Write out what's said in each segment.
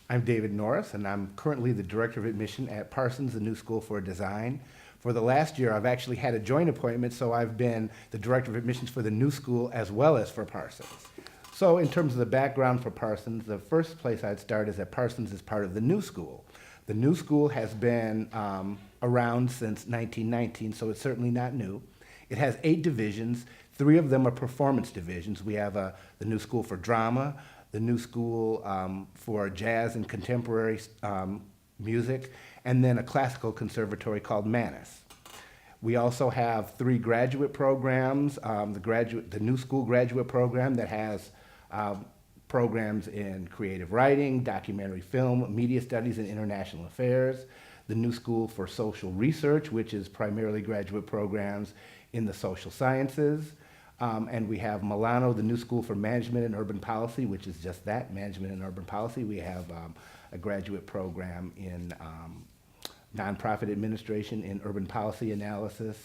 I'm David Norris, and I'm currently the Director of Admission at Parsons, the New School for Design. For the last year, I've actually had a joint appointment, so I've been the Director of Admissions for the New School as well as for Parsons. So in terms of the background for Parsons, the first place I'd start is that Parsons is part of the New School. The New School has been around since 1919, so it's certainly not new. It has 8 divisions. 3 of them are performance divisions. We have the New School for Drama, the New School for Jazz and Contemporary Music, and then a classical conservatory called Mannes. We also have 3 graduate programs, the New School graduate program that has programs in creative writing, documentary film, media studies, and international affairs. The New School for Social Research, which is primarily graduate programs in the social sciences. And we have Milano, the New School for Management and Urban Policy, which is just that, Management and Urban Policy. We have a graduate program in nonprofit administration in urban policy analysis.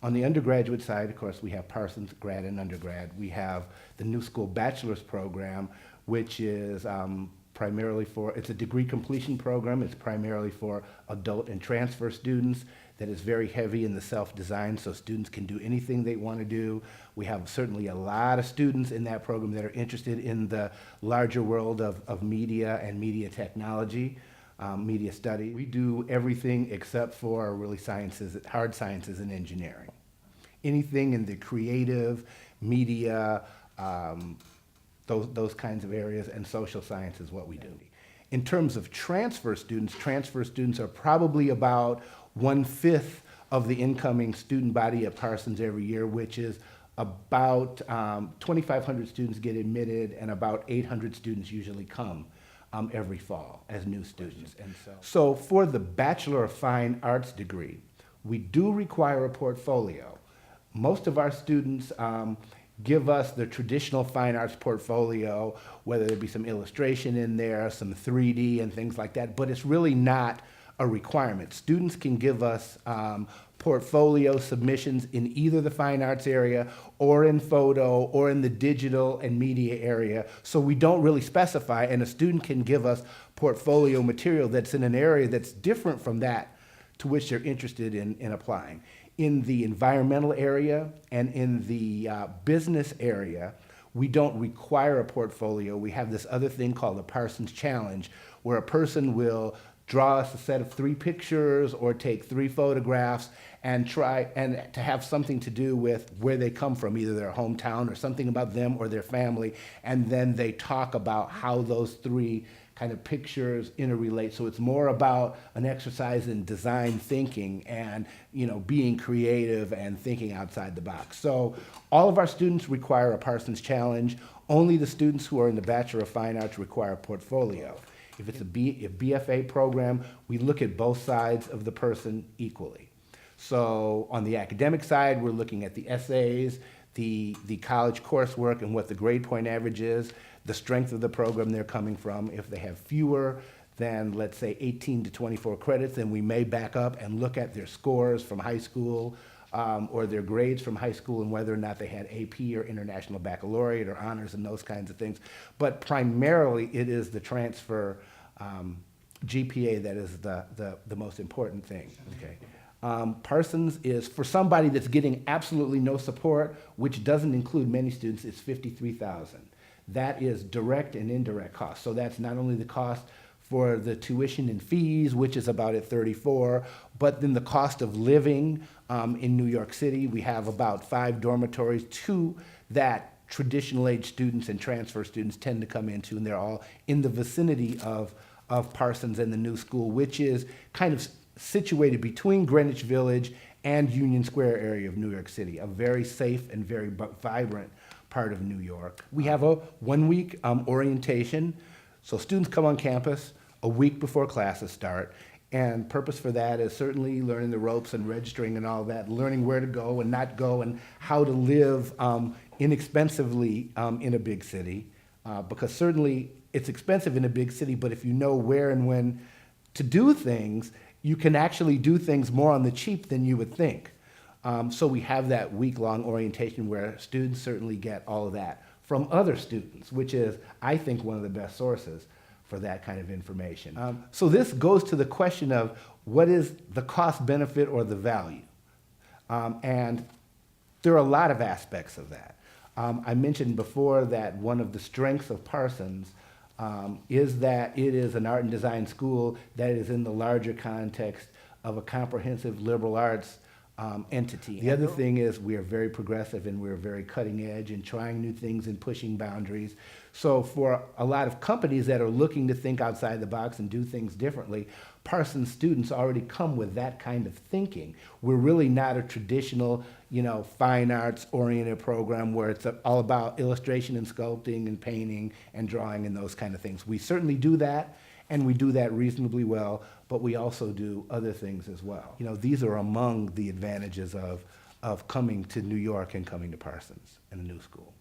On the undergraduate side, of course, we have Parsons grad and undergrad. We have the New School Bachelor's Program, which is primarily for, it's a degree completion program. It's primarily for adult and transfer students that is very heavy in the self-design, so students can do anything they want to do. We have certainly a lot of students in that program that are interested in the larger world of media and media technology, media study. We do everything except for really sciences, hard sciences and engineering. Anything in the creative, media, those kinds of areas, and social science is what we do. In terms of transfer students are probably about 1/5 of the incoming student body at Parsons every year, which is about 2,500 students get admitted, and about 800 students usually come every fall as new students. And so for the Bachelor of Fine Arts degree, we do require a portfolio. Most of our students give us the traditional fine arts portfolio, whether there be some illustration in there, some 3D and things like that, but it's really not a requirement. Students can give us portfolio submissions in either the fine arts area or in photo or in the digital and media area. So we don't really specify, and a student can give us portfolio material that's in an area that's different from that to which they're interested in applying. In the environmental area and in the business area, we don't require a portfolio. We have this other thing called the Parsons Challenge, where a person will draw us a set of 3 pictures or take 3 photographs and try and to have something to do with where they come from, either their hometown or something about them or their family, and then they talk about how those 3 kind of pictures interrelate. So it's more about an exercise in design thinking and, you know, being creative and thinking outside the box. So all of our students require a Parsons Challenge. Only the students who are in the Bachelor of Fine Arts require a portfolio. If it's a BFA program, we look at both sides of the person equally. So on the academic side, we're looking at the essays, the college coursework and what the grade point average is, the strength of the program they're coming from. If they have fewer than, let's say, 18 to 24 credits, then we may back up and look at their scores from high school or their grades from high school and whether or not they had AP or International Baccalaureate or honors and those kinds of things. But primarily, it is the transfer GPA that is the most important thing, okay? Parsons is, for somebody that's getting absolutely no support, which doesn't include many students, it's $53,000. That is direct and indirect costs. So that's not only the cost for the tuition and fees, which is about at $34,000, but then the cost of living in New York City. We have about 5 dormitories, 2 that traditional age students and transfer students tend to come into, and they're all in the vicinity of Parsons and the New School, which is kind of situated between Greenwich Village and Union Square area of New York City, a very safe and very vibrant part of New York. We have a 1-week orientation, so students come on campus a week before classes start, and purpose for that is certainly learning the ropes and registering and all that, learning where to go and not go and how to live inexpensively in a big city, because certainly it's expensive in a big city, but if you know where and when to do things, you can actually do things more on the cheap than you would think. So we have that week-long orientation where students certainly get all of that from other students, which is, I think, one of the best sources for that kind of information. So this goes to the question of what is the cost benefit or the value? And there are a lot of aspects of that. I mentioned before that one of the strengths of Parsons is that it is an art and design school that is in the larger context of a comprehensive liberal arts entity. The other thing is we are very progressive and we're very cutting edge and trying new things and pushing boundaries. So for a lot of companies that are looking to think outside the box and do things differently, Parsons students already come with that kind of thinking. We're really not a traditional, fine arts oriented program where it's all about illustration and sculpting and painting and drawing and those kind of things. We certainly do that, and we do that reasonably well, but we also do other things as well. These are among the advantages of coming to New York and coming to Parsons in a new school.